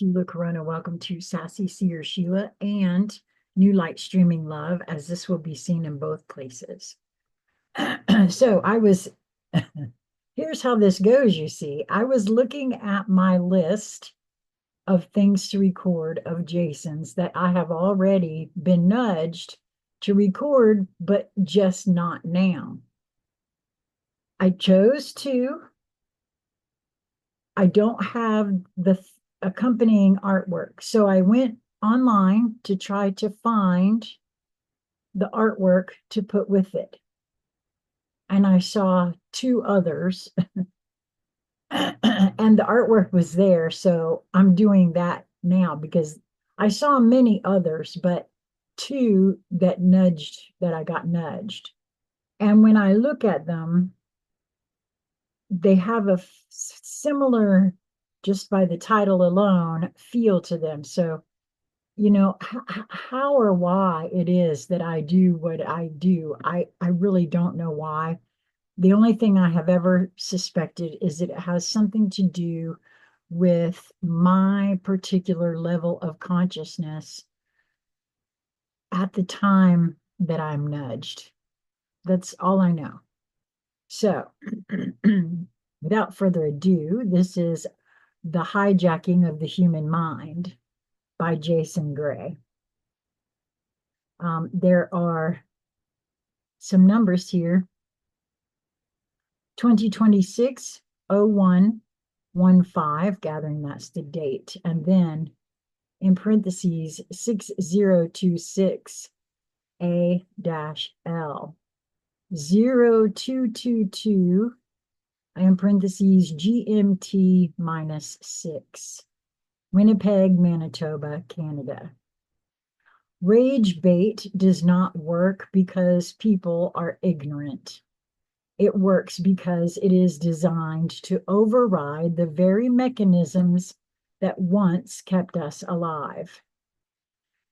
Sheila Corona. Welcome to Sassy Seer Sheila and New Light Streaming Love, as this will be seen in both places. So here's how this goes, you see. I was looking at my list of things to record of Jason's that I have already been nudged to record, but just not now. I chose to. I don't have the accompanying artwork. So I went online to try to find the artwork to put with it. And I saw two others, and the artwork was there. So I'm doing that now because I saw many others, but two that I got nudged. And when I look at them, they have a similar, just by the title alone, feel to them. So, how or why it is that I do what I do, I really don't know why. The only thing I have ever suspected is that it has something to do with my particular level of consciousness at the time that I'm nudged. That's all I know. So, without further ado, this is The Hijacking of the Human Mind by Jason Gray. There are some numbers here. 2026-01-15, gathering that's the date. And then in parentheses, 6026 A-L. 0222, in parentheses, GMT -6. Winnipeg, Manitoba, Canada. Rage bait does not work because people are ignorant. It works because it is designed to override the very mechanisms that once kept us alive.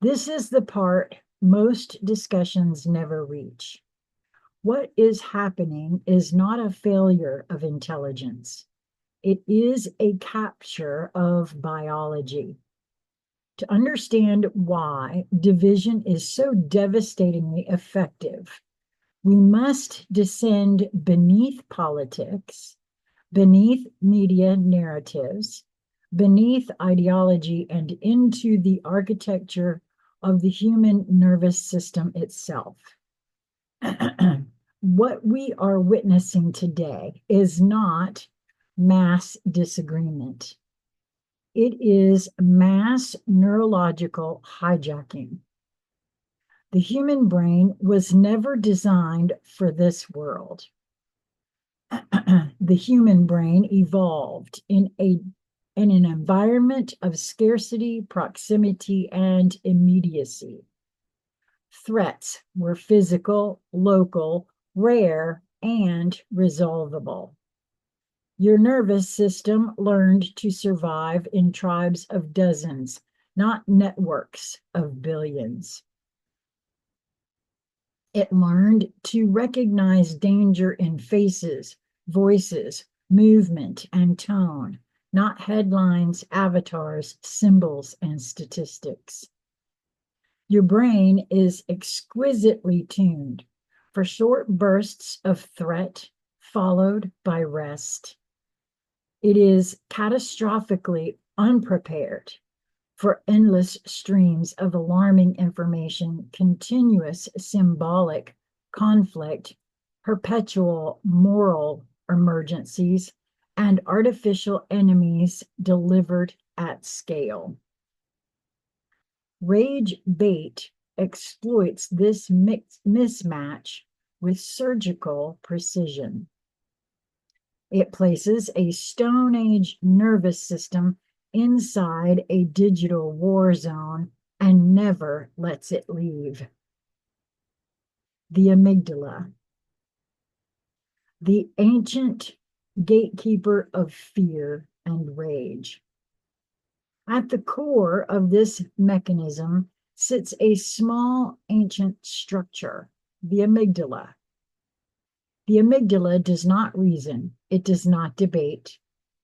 This is the part most discussions never reach. What is happening is not a failure of intelligence. It is a capture of biology. To understand why division is so devastatingly effective, we must descend beneath politics, beneath media narratives, beneath ideology, and into the architecture of the human nervous system itself. What we are witnessing today is not mass disagreement. It is mass neurological hijacking. The human brain was never designed for this world. The human brain evolved in an environment of scarcity, proximity, and immediacy. Threats were physical, local, rare, and resolvable. Your nervous system learned to survive in tribes of dozens, not networks of billions. It learned to recognize danger in faces, voices, movement, and tone, not headlines, avatars, symbols, and statistics. Your brain is exquisitely tuned for short bursts of threat followed by rest. It is catastrophically unprepared for endless streams of alarming information, continuous symbolic conflict, perpetual moral emergencies, and artificial enemies delivered at scale. Rage bait exploits this mismatch with surgical precision. It places a Stone Age nervous system inside a digital war zone and never lets it leave. The amygdala, the ancient gatekeeper of fear and rage. At the core of this mechanism sits a small ancient structure, the amygdala. The amygdala does not reason, it does not debate,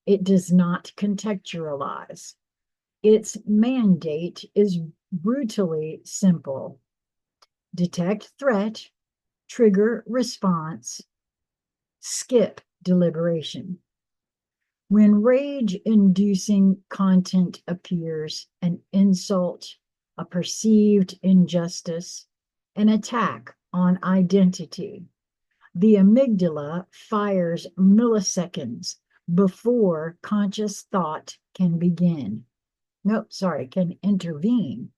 it does not contextualize. Its mandate is brutally simple: detect threat, trigger response, skip deliberation. When rage-inducing content appears, an insult, a perceived injustice, an attack on identity, the amygdala fires milliseconds before conscious thought can begin. No, sorry, can intervene.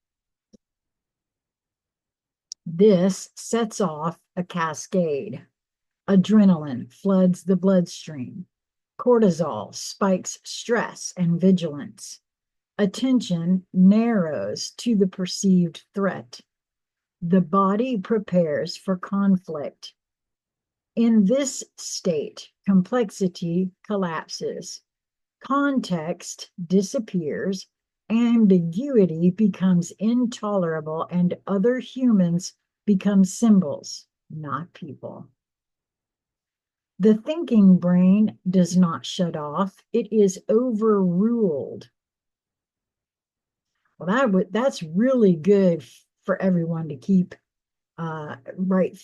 This sets off a cascade. Adrenaline floods the bloodstream. Cortisol spikes stress and vigilance. Attention narrows to the perceived threat. The body prepares for conflict. In this state, complexity collapses. Context disappears. Ambiguity becomes intolerable, and other humans become symbols, not people. The thinking brain does not shut off, it is overruled. Well, that's really good for everyone to keep right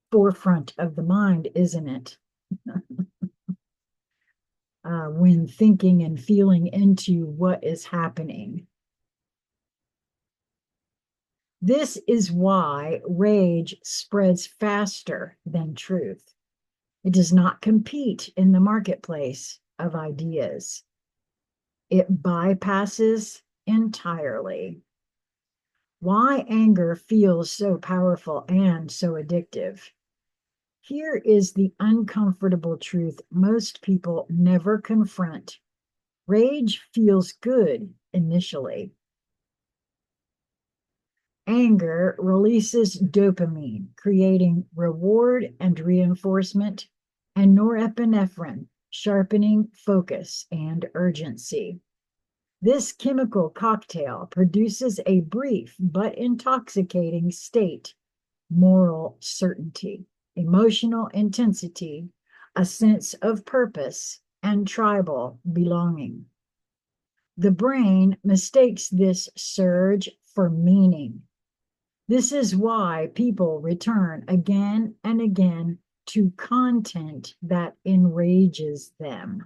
forefront of the mind, isn't it? When thinking and feeling into what is happening. This is why rage spreads faster than truth. It does not compete in the marketplace of ideas. It bypasses entirely. Why anger feels so powerful and so addictive. Here is the uncomfortable truth most people never confront. Rage feels good initially. Anger releases dopamine, creating reward and reinforcement, and norepinephrine, sharpening focus and urgency. This chemical cocktail produces a brief but intoxicating state: moral certainty, emotional intensity, a sense of purpose, and tribal belonging. The brain mistakes this surge for meaning. This is why people return again and again to content that enrages them.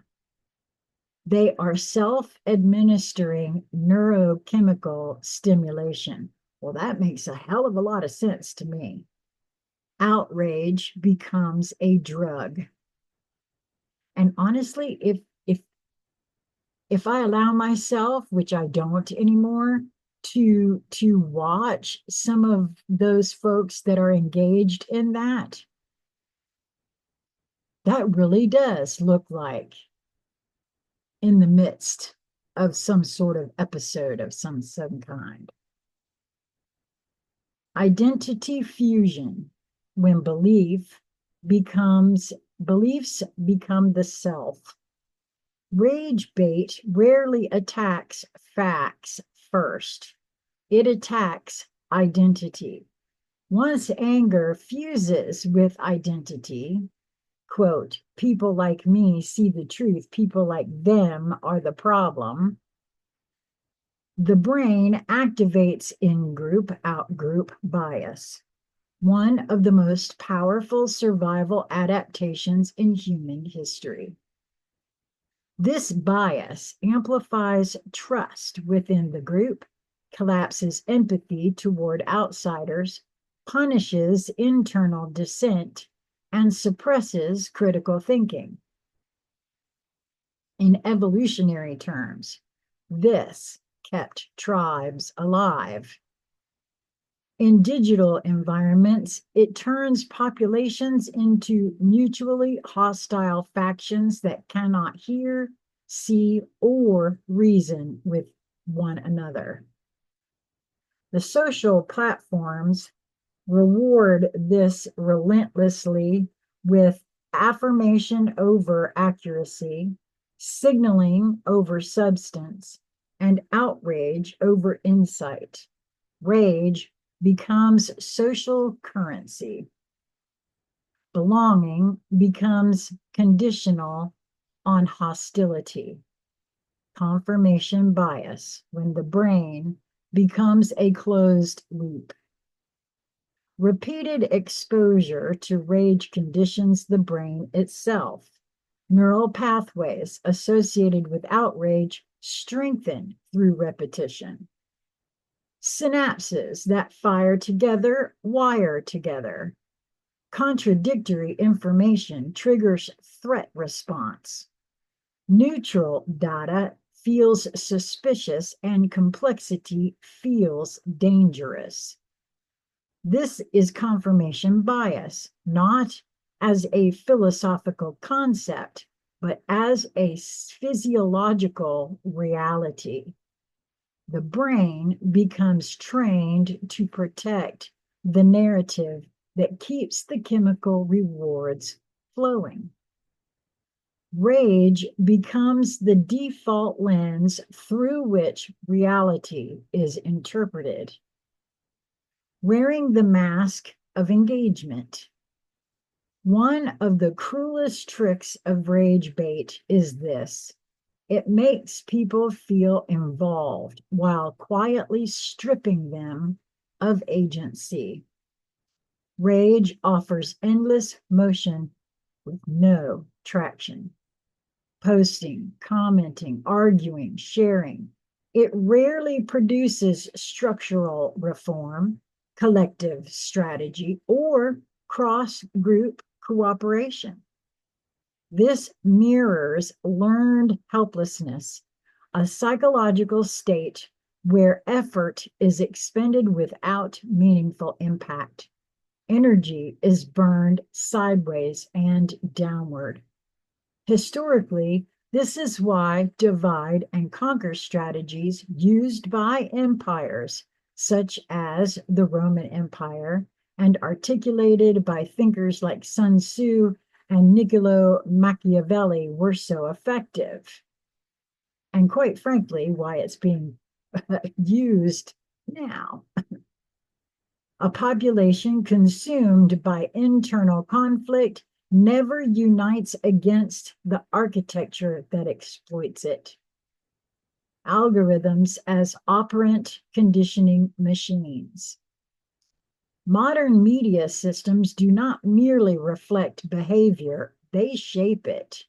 They are self-administering neurochemical stimulation. Well, that makes a hell of a lot of sense to me. Outrage becomes a drug. And honestly, if I allow myself, which I don't anymore, to watch some of those folks that are engaged in that, that really does look like in the midst of some sort of episode of some kind. Identity fusion, when beliefs become the self. Rage bait rarely attacks facts first. It attacks identity. Once anger fuses with identity, quote, people like me see the truth, people like them are the problem, the brain activates in-group, out-group bias, one of the most powerful survival adaptations in human history. This bias amplifies trust within the group, collapses empathy toward outsiders, punishes internal dissent, and suppresses critical thinking. In evolutionary terms, this kept tribes alive. In digital environments, it turns populations into mutually hostile factions that cannot hear, see, or reason with one another. The social platforms reward this relentlessly with affirmation over accuracy, signaling over substance, and outrage over insight. Rage becomes social currency. Belonging becomes conditional on hostility. confirmation bias, when the brain becomes a closed loop. Repeated exposure to rage conditions the brain itself. Neural pathways associated with outrage strengthen through repetition. Synapses that fire together wire together. Contradictory information triggers threat response. Neutral data feels suspicious and complexity feels dangerous. This is confirmation bias, not as a philosophical concept, but as a physiological reality. The brain becomes trained to protect the narrative that keeps the chemical rewards flowing. Rage becomes the default lens through which reality is interpreted. Wearing the mask of engagement. One of the cruelest tricks of rage bait is this. It makes people feel involved while quietly stripping them of agency. Rage offers endless motion with no traction. Posting, commenting, arguing, sharing. It rarely produces structural reform, collective strategy, or cross-group cooperation. This mirrors learned helplessness, a psychological state where effort is expended without meaningful impact. Energy is burned sideways and downward. Historically, this is why divide and conquer strategies used by empires, such as the Roman Empire, and articulated by thinkers like Sun Tzu and Niccolo Machiavelli were so effective. And quite frankly, why it's being used now. A population consumed by internal conflict never unites against the architecture that exploits it. Algorithms as operant conditioning machines. Modern media systems do not merely reflect behavior, they shape it.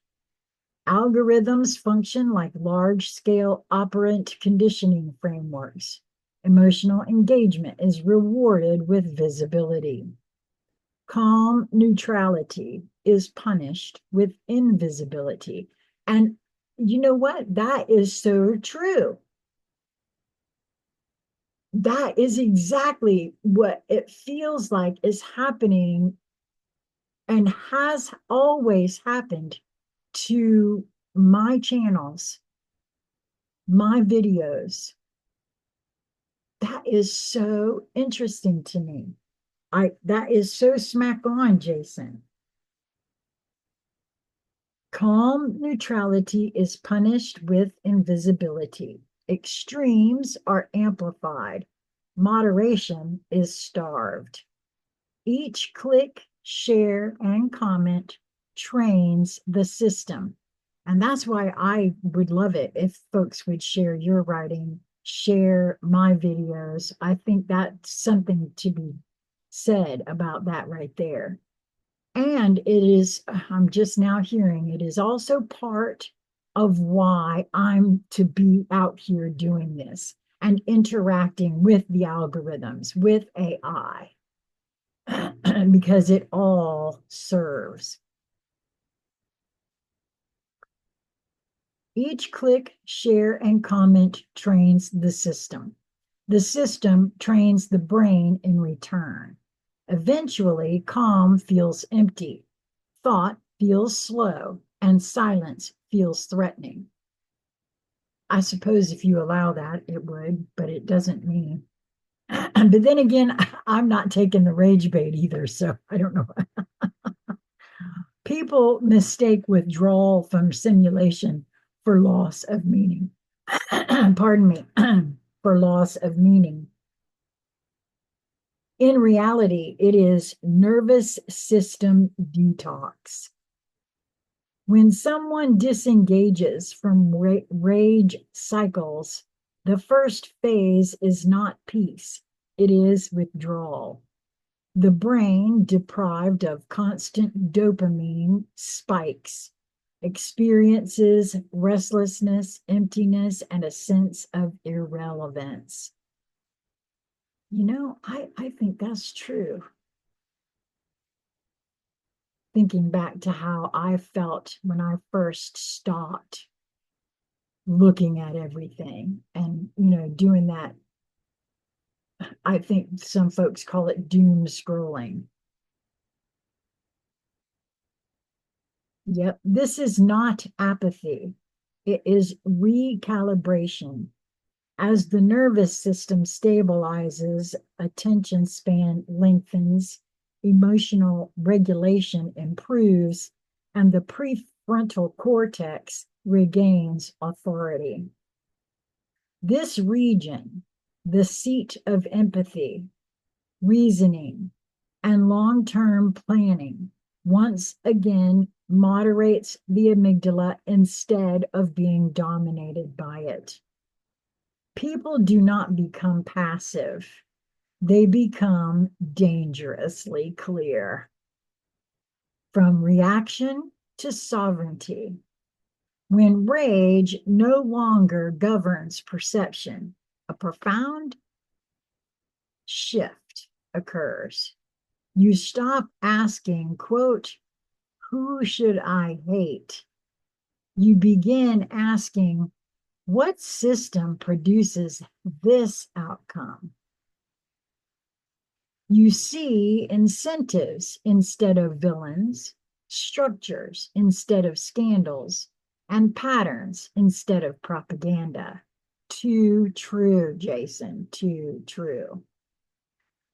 Algorithms function like large-scale operant conditioning frameworks. Emotional engagement is rewarded with visibility. Calm neutrality is punished with invisibility. And you know what? That is so true. That is exactly what it feels like is happening and has always happened to my channels, my videos. That is so interesting to me. That is so smack on, Jason. Calm neutrality is punished with invisibility. Extremes are amplified. Moderation is starved. Each click, share, and comment trains the system. And that's why I would love it if folks would share your writing, share my videos. I think that's something to be said about that right there. And it is, I'm just now hearing, it is also part of why I'm to be out here doing this and interacting with the algorithms, with AI, because it all serves. Each click, share, and comment trains the system. The system trains the brain in return. Eventually, calm feels empty, thought feels slow, and silence feels threatening. I suppose if you allow that, it would, but it doesn't mean. But then again, I'm not taking the rage bait either, so I don't know. People mistake withdrawal from simulation for loss of meaning. Pardon me, for loss of meaning. In reality, it is nervous system detox. When someone disengages from rage cycles, the first phase is not peace, it is withdrawal. The brain, deprived of constant dopamine spikes, experiences restlessness, emptiness, and a sense of irrelevance. I think that's true. Thinking back to how I felt when I first stopped looking at everything and, doing that. I think some folks call it doom scrolling. Yep, this is not apathy. It is recalibration. As the nervous system stabilizes, attention span lengthens, emotional regulation improves, and the prefrontal cortex regains authority. This region, the seat of empathy, reasoning, and long-term planning, once again moderates the amygdala instead of being dominated by it. People do not become passive. They become dangerously clear. From reaction to sovereignty. When rage no longer governs perception, a profound shift occurs. You stop asking, quote, who should I hate? You begin asking, what system produces this outcome? You see incentives instead of villains, structures instead of scandals, and patterns instead of propaganda. Too true, Jason, too true.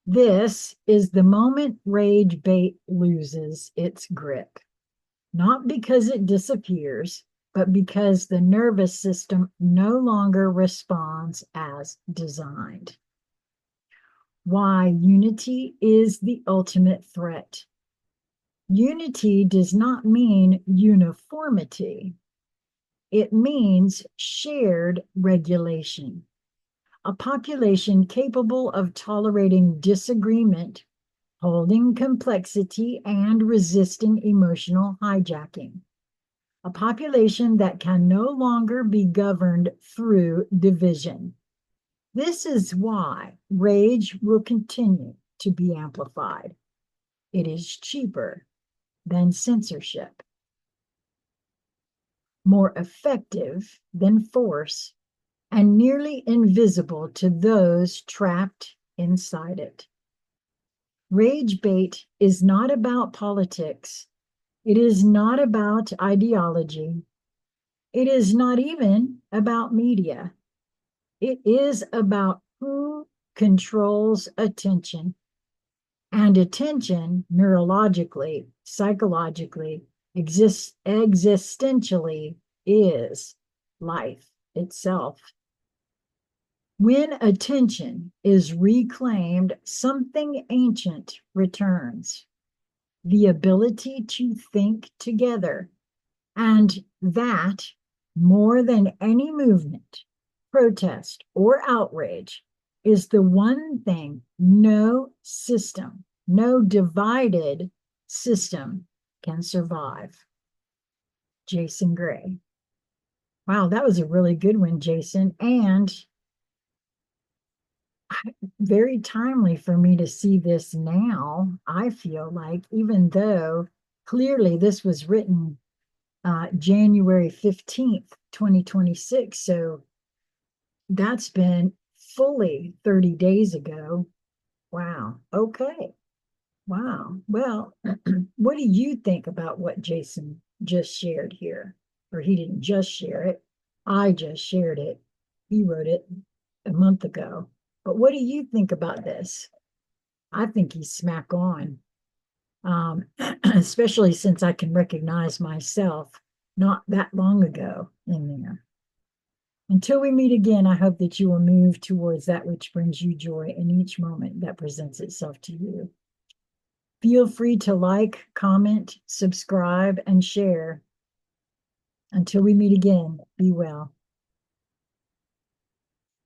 This is the moment rage bait loses its grip, not because it disappears, but because the nervous system no longer responds as designed. Why unity is the ultimate threat. Unity does not mean uniformity. It means shared regulation. A population capable of tolerating disagreement, holding complexity, and resisting emotional hijacking. A population that can no longer be governed through division. This is why rage will continue to be amplified. It is cheaper than censorship, more effective than force, and nearly invisible to those trapped inside it. Rage bait is not about politics. It is not about ideology. It is not even about media. It is about who controls attention. And attention, neurologically, psychologically, existentially, is life itself. When attention is reclaimed, something ancient returns. The ability to think together. And that, more than any movement, protest, or outrage, is the one thing no system, no divided system can survive. Jason Gray. Wow, that was a really good one, Jason. And very timely for me to see this now. I feel like, even though clearly this was written January 15th, 2026. So that's been fully 30 days ago. Wow. Okay. Wow. Well, what do you think about what Jason just shared here? Or he didn't just share it. I just shared it. He wrote it a month ago. But what do you think about this? I think he's smack on, especially since I can recognize myself not that long ago in there. Until we meet again, I hope that you will move towards that which brings you joy in each moment that presents itself to you. Feel free to like, comment, subscribe, and share. Until we meet again, be well.